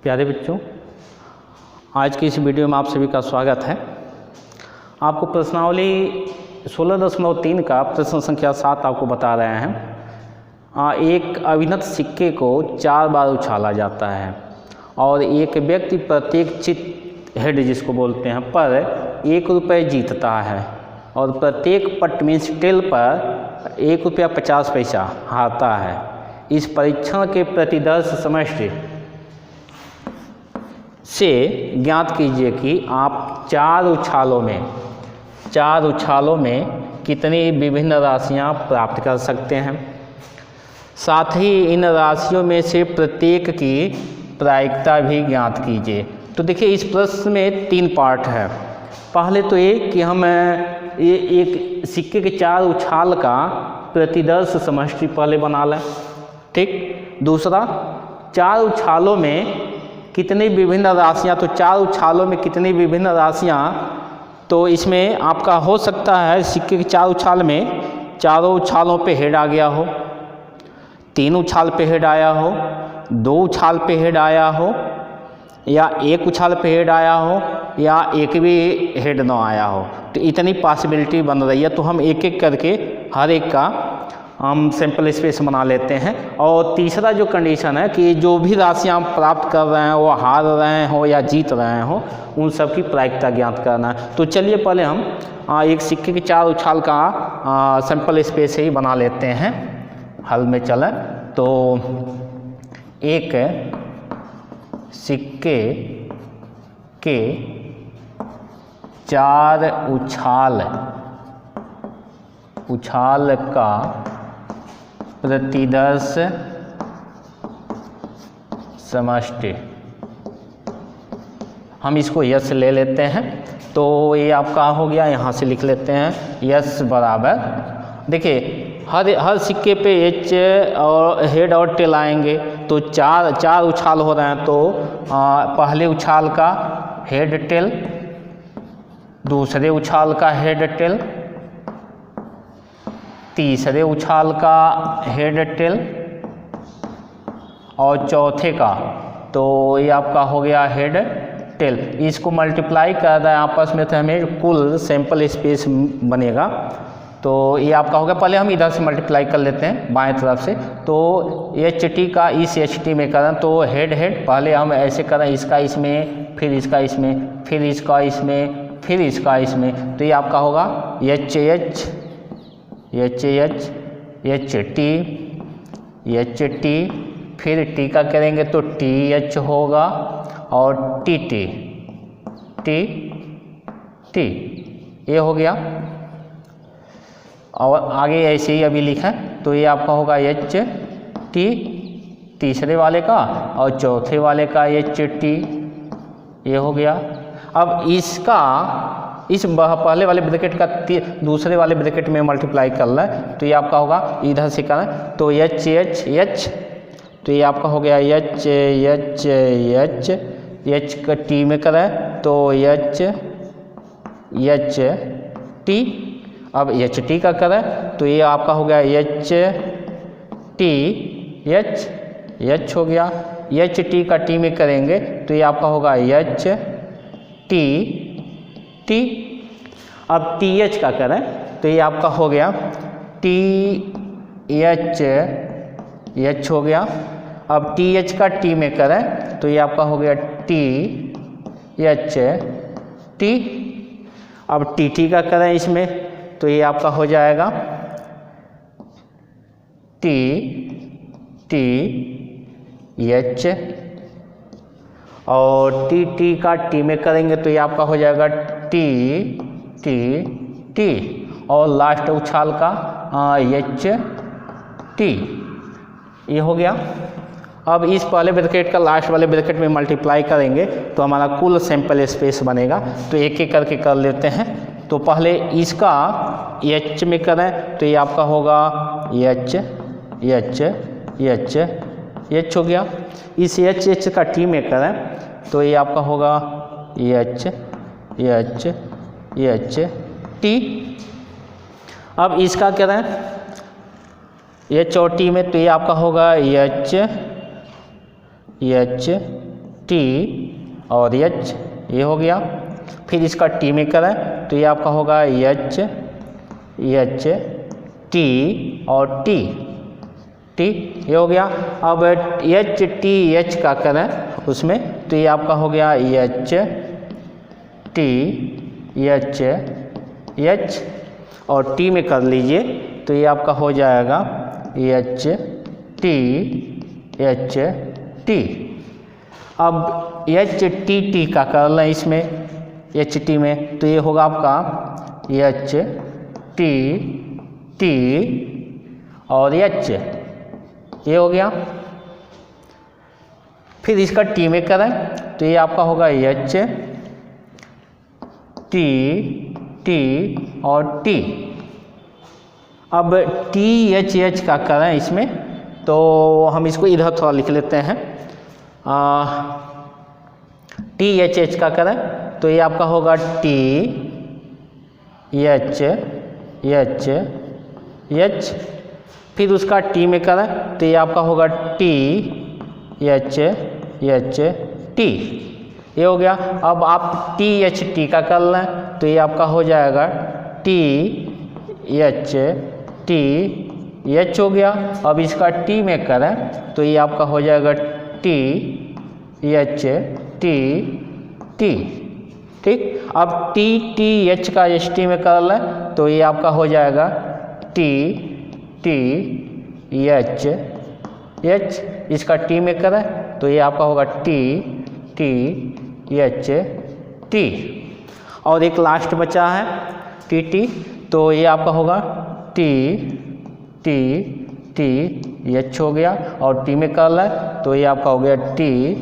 प्यारे बच्चों, आज की इस वीडियो में आप सभी का स्वागत है। आपको प्रश्नावली 16.3 का प्रश्न संख्या 7 आपको बता रहे हैं। एक अभिनत सिक्के को 4 बार उछाला जाता है और एक व्यक्ति प्रत्येक चिट हेड जिसको बोलते हैं पर 1 रुपये जीतता है और प्रत्येक पट मीन्स टेल पर 1 रुपया 50 पैसा हारता है। इस परीक्षण के प्रतिदर्श समष्टि से ज्ञात कीजिए कि आप 4 उछालों में कितनी विभिन्न राशियां प्राप्त कर सकते हैं। साथ ही इन राशियों में से प्रत्येक की प्रायिकता भी ज्ञात कीजिए। तो देखिए, इस प्रश्न में 3 पार्ट है। पहले तो ये कि हम ये एक सिक्के के 4 उछाल का प्रतिदर्श समष्टि पहले बना लें, ठीक। दूसरा, 4 उछालों में कितनी विभिन्न राशियां, तो 4 उछालों में कितनी विभिन्न राशियां, तो इसमें आपका हो सकता है सिक्के के 4 उछाल में चारों उछालों पे हेड आ गया हो, 3 उछाल पे हेड आया हो, 2 उछाल पे हेड आया हो, या 1 उछाल पे हेड आया हो, या एक भी हेड ना आया हो। तो इतनी पॉसिबिलिटी बन रही है। तो हम एक एक करके हर एक का हम सैंपल स्पेस बना लेते हैं। और तीसरा जो कंडीशन है कि जो भी राशियाँ हम प्राप्त कर रहे हैं वो हार रहे हो या जीत रहे हो, उन सब की प्रायिकता ज्ञात करना है। तो चलिए पहले हम एक सिक्के के 4 उछाल का सैंपल स्पेस ही बना लेते हैं। हल में चलें तो एक सिक्के के 4 उछाल का प्रतिदर्श समष्टि, हम इसको यस ले लेते हैं। तो ये आपका हो गया, यहाँ से लिख लेते हैं यस बराबर। देखिए, हर सिक्के पे एच और हेड और टेल आएंगे। तो 4 उछाल हो रहे हैं। तो पहले उछाल का हेड टेल, दूसरे उछाल का हेड टेल, तीसरे उछाल का हेड टेल और चौथे का, तो ये आपका हो गया हेड टेल। इसको मल्टीप्लाई कर रहा है आपस में, तो हमें कुल सैंपल स्पेस बनेगा। तो ये आपका हो गया। पहले हम इधर से मल्टीप्लाई कर लेते हैं बाएं तरफ से। तो एच टी का इस एच टी में करें तो हेड पहले हम ऐसे करें, इसका इसमें, फिर इसका इसमें, फिर इसका इसमें, फिर इसका इसमें। तो ये आपका होगा एच टी, फिर टी का करेंगे तो टी एच होगा और टी ये हो गया। और आगे ऐसे ही अभी लिखा है। तो ये आपका होगा एच टी तीसरे वाले का और चौथे वाले का एच टी, ये हो गया। अब इसका इस पहले वाले ब्रैकेट का दूसरे वाले ब्रैकेट में मल्टीप्लाई कर लें। तो ये आपका होगा, इधर से करें तो एच, तो ये आपका हो गया एच का टी में करें तो एच टी। अब एच टी का करें तो ये आपका हो गया एच टी एच हो गया। एच टी का टी में करेंगे तो ये आपका होगा एच टी। अब टी एच का करें तो ये आपका हो गया टी एच हो गया। अब टी एच का टी में करें तो ये आपका हो गया टी एच टी। अब टी टी का करें इसमें तो ये आपका हो जाएगा टी एच, और टी का टी में करेंगे तो ये आपका हो जाएगा टी, और लास्ट उछाल का एच टी, ये हो गया। अब इस पहले ब्रैकेट का लास्ट वाले ब्रैकेट में मल्टीप्लाई करेंगे तो हमारा कुल सैंपल स्पेस बनेगा। तो एक एक करके कर लेते हैं। तो पहले इसका एच में करें तो ये आपका होगा एच हो गया। इस एच का टी में करें तो ये आपका होगा एच टी। अब इसका करें एच और टी में तो ये आपका होगा एच टी और एच, ये हो गया। फिर इसका टी में करें तो ये आपका होगा एच एच टी और टी, टी, ये हो गया। अब एच टी एच का करें उसमें तो ये आपका हो गया एच टी एच एच, और टी में कर लीजिए तो ये आपका हो जाएगा एच टी एच टी। अब एच टी टी का कर लें इसमें एच टी में तो ये होगा आपका एच टी टी और एच, ये हो गया। फिर इसका टी में करें तो ये आपका होगा एच टी टी और टी। अब टी एच का करें इसमें तो हम इसको इधर थोड़ा लिख लेते हैं। टी एच का करें तो ये आपका होगा टी एच एच एच। फिर उसका टी में करें तो ये आपका होगा टी एच एच टी, ये हो गया। अब आप टी एच टी का कर लें तो ये आपका हो जाएगा टी एच टी एच हो गया। अब इसका टी में करें तो ये आपका हो जाएगा टी एच टी टी, ठीक। अब टी टी एच का एच टी में कर लें तो ये आपका हो जाएगा टी टी एच एच। इसका टी में करें तो ये आपका होगा टी टी एच टी। और एक लास्ट बचा है टी टी, तो ये आपका होगा टी टी टी एच हो गया। और टी में कर लें तो ये आपका हो गया टी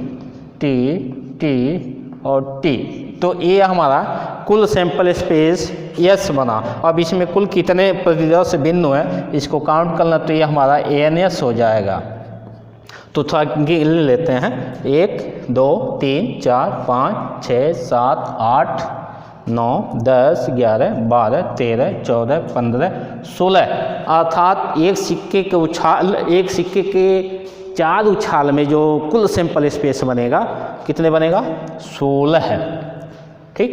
टी टी और टी। तो ये हमारा कुल सैंपल स्पेस एस बना। अब इसमें कुल कितने प्रतिदर्श बिंदु हैं इसको काउंट करना तो ये हमारा एएनएस हो जाएगा। तो थोड़ा गिन लेते हैं 1 2 3 4 5 6 7 8 9 10 11 12 13 14 15 16, अर्थात एक सिक्के के 4 उछाल में जो कुल सैंपल स्पेस बनेगा कितने बनेगा 16 है, ठीक।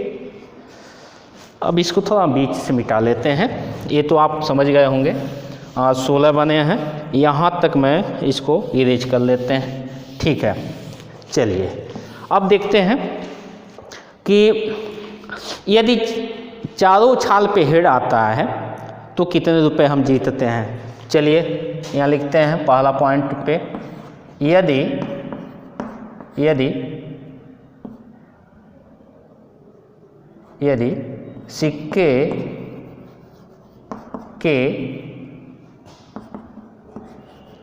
अब इसको थोड़ा बीच से मिटा लेते हैं, ये तो आप समझ गए होंगे। 16 बने हैं, यहाँ तक मैं इसको इरेज कर लेते हैं, ठीक है। चलिए अब देखते हैं कि यदि चारों छाल पे हेड आता है तो कितने रुपए हम जीतते हैं। चलिए यहाँ लिखते हैं पहला पॉइंट पे, यदि सिक्के के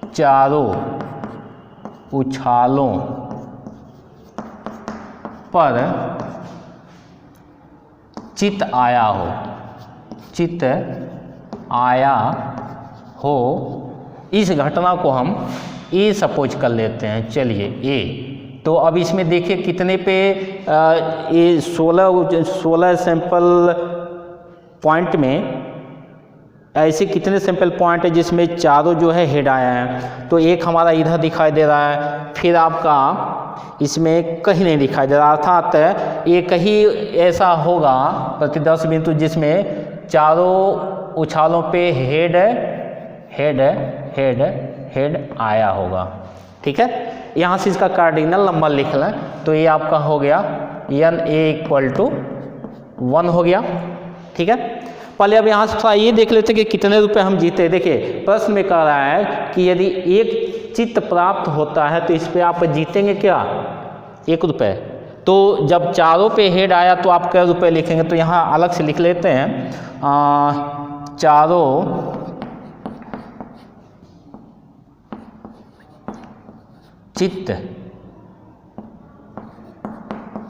चारों उछालों पर चित आया हो, इस घटना को हम ए सपोज कर लेते हैं। चलिए ए, तो अब इसमें देखिए कितने पे ये 16 सैंपल पॉइंट में ऐसे कितने सैंपल पॉइंट है जिसमें चारों जो है हेड आया है। तो एक हमारा इधर दिखाई दे रहा है, फिर आपका इसमें कहीं नहीं दिखाई दे रहा, अर्थात ये कहीं ऐसा होगा प्रतिदर्श बिंदु जिसमें चारों उछालों पे हेड आया होगा, ठीक है। यहाँ से इसका कार्डिनल नंबर लिख लें तो ये आपका हो गया NA = 1 हो गया, ठीक है। पहले अब यहाँ से थोड़ा ये देख लेते हैं कि कितने रुपए हम जीते। देखिए प्रश्न में कह रहा है कि यदि एक चित्त प्राप्त होता है तो इस पे आप जीतेंगे क्या 1 रुपये। तो जब चारों पे हेड आया तो आप कै रुपये लिखेंगे, तो यहाँ अलग से लिख लेते हैं चारों चित्त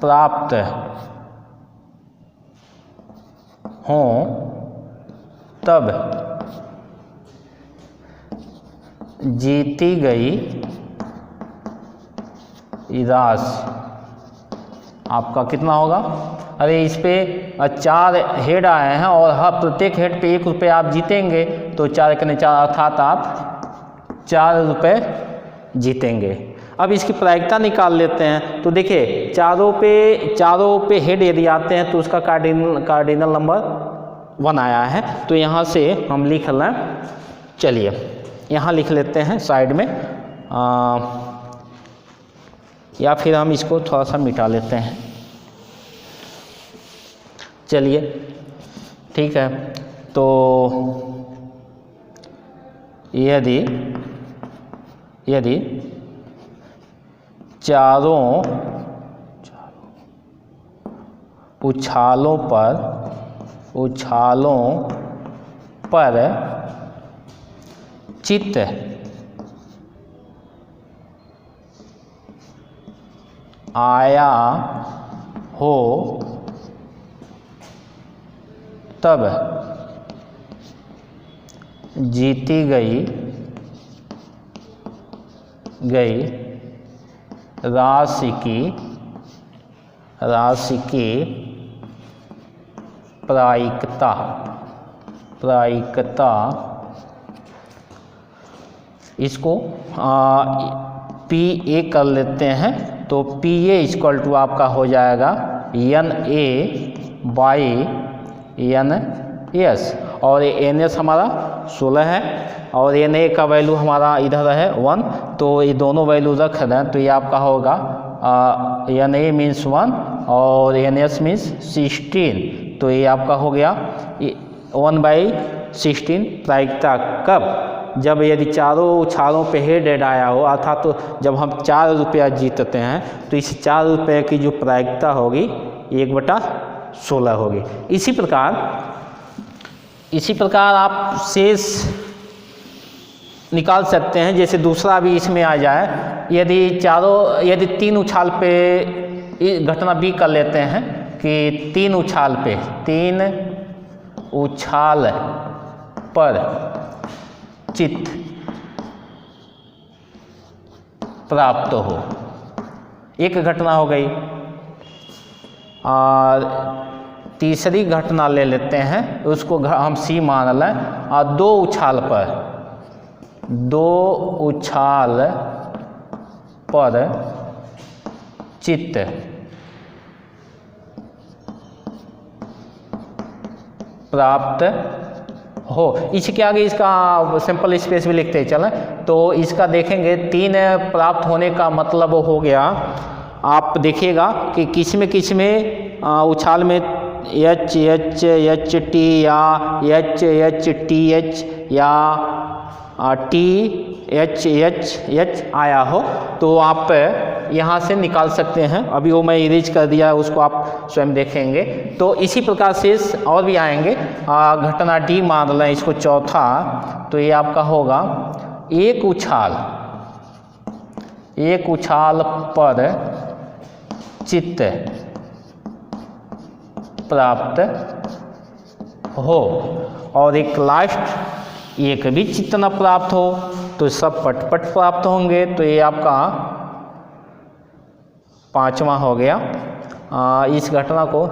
प्राप्त हों तब जीती गई राशि आपका कितना होगा। अरे इस पे 4 हेड आए हैं और हर प्रत्येक हेड पे 1 रुपये आप जीतेंगे, तो 4 × 4 अर्थात आप 4 रुपये जीतेंगे। अब इसकी प्रायिकता निकाल लेते हैं। तो देखिए चारों पे हेड यदि आते हैं तो उसका कार्डिनल नंबर 1 आया है। तो यहाँ से हम लिख लें, चलिए यहाँ लिख लेते हैं साइड में, या फिर हम इसको थोड़ा सा मिटा लेते हैं। चलिए ठीक है। तो यदि चारों उछालों पर चित्त आया हो तब जीती गई राशि की प्रायिकता इसको PA कर लेते हैं। तो PA इक्वल टू आपका हो जाएगा NA/NS, और ये NS हमारा 16 है और NA का वैल्यू हमारा इधर है 1। तो ये दोनों वैल्यू रख दें तो ये आपका होगा NA मीन्स 1 और NS मीन्स 16। तो ये आपका हो गया 1/16 प्रायिकता। कब? जब यदि चारों उछालों पे हेड आया हो, अर्थात तो जब हम 4 रुपया जीतते हैं तो इस 4 रुपये की जो प्रायिकता होगी 1/16 होगी। इसी प्रकार आप शेष निकाल सकते हैं। जैसे दूसरा भी इसमें आ जाए, यदि 3 उछाल पे घटना B कर लेते हैं कि 3 उछाल पर चित्त प्राप्त हो, एक घटना हो गई। और तीसरी घटना ले लेते हैं, उसको हम C मान लें, और 2 उछाल पर चित्त प्राप्त हो। इसके आगे इसका सिंपल स्पेस भी लिखते चलें। तो इसका देखेंगे 3 प्राप्त होने का मतलब हो गया, आप देखिएगा कि किस में उछाल में HHHT या HHTH या THHH आया हो तो आप यहाँ से निकाल सकते हैं। अभी वो मैं इरेज कर दिया है, उसको आप स्वयं देखेंगे। तो इसी प्रकार से और भी आएंगे। घटना D मान लें इसको चौथा, तो ये आपका होगा एक उछाल पर चित्त प्राप्त हो, और एक लास्ट एक भी चित्त न प्राप्त हो, तो सब पट प्राप्त होंगे। तो ये आपका 5वां हो गया। इस घटना को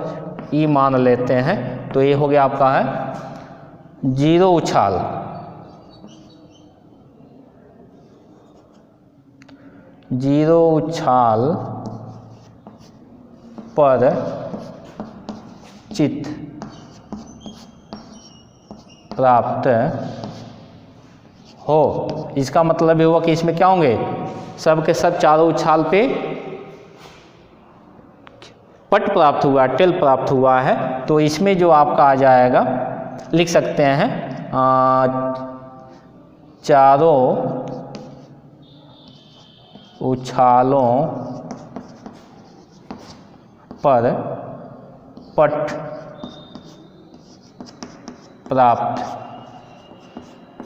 E मान लेते हैं। तो ये हो गया आपका है 0 उछाल पर चित्त प्राप्त हो। इसका मतलब ये हुआ कि इसमें क्या होंगे, सब के सब चारों उछाल पे पट प्राप्त हुआ, टेल प्राप्त हुआ है। तो इसमें जो आपका आ जाएगा, लिख सकते हैं चारों उछालों पर पट प्राप्त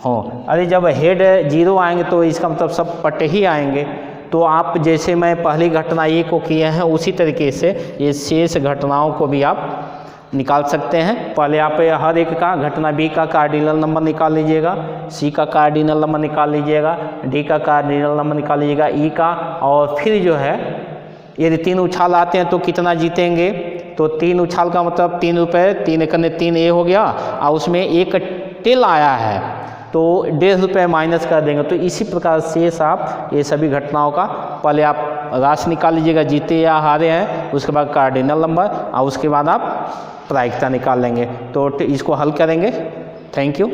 हो। अरे जब हेड 0 आएंगे तो इसका मतलब सब पट ही आएंगे। तो आप जैसे मैं पहली घटना A को किए हैं उसी तरीके से ये शेष घटनाओं को भी आप निकाल सकते हैं। पहले आप हर एक का घटना B का कार्डिनल नंबर निकाल लीजिएगा, C का कार्डिनल नंबर निकाल लीजिएगा, D का कार्डिनल नंबर निकाल लीजिएगा, E का, और फिर जो है यदि 3 उछाल आते हैं तो कितना जीतेंगे। तो 3 उछाल का मतलब 3 रुपये, 3 एकने 3 ए हो गया, और उसमें एक टेल आया है तो 1.5 रुपये माइनस कर देंगे। तो इसी प्रकार शेष आप ये सभी घटनाओं का पहले आप राशि निकाल लीजिएगा, जीते या हारे हैं, उसके बाद कार्डिनल नंबर और उसके बाद आप प्रायिकता निकाल लेंगे। तो इसको हल करेंगे। Thank you.